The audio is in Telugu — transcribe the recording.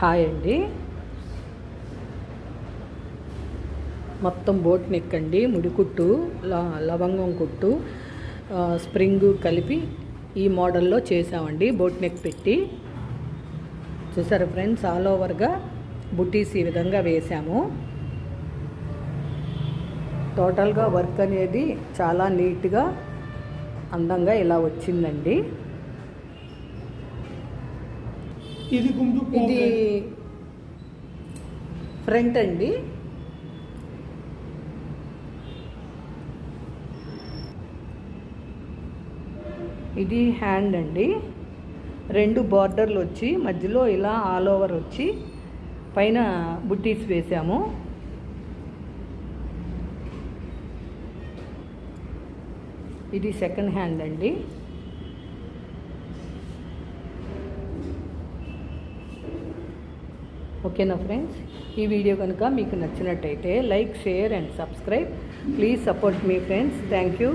హాయ్ అండి. మొత్తం బోట్ నెక్ అండి, ముడికుట్టు, లవంగం కుట్టు, స్ప్రింగ్ కలిపి ఈ మోడల్లో చేసామండి. బోట్ నెక్ పెట్టి చూసారు ఫ్రెండ్స్, ఆల్ ఓవర్గా బుటీస్ ఈ విధంగా వేసాము. టోటల్గా వర్క్ అనేది చాలా నీట్గా అందంగా ఇలా వచ్చిందండి. ఇది ఫ్రంట్ అండి. ఇది హ్యాండ్ అండి. 2 బార్డర్లు వచ్చి మధ్యలో ఇలా ఆల్ ఓవర్ వచ్చి పైన బుట్టీస్ వేసాము. ఇది సెకండ్ హ్యాండ్ అండి. ఓకేనా ఫ్రెండ్స్, ఈ వీడియో కనుక మీకు నచ్చినట్టయితే like, share and subscribe. Please support me friends. Thank you.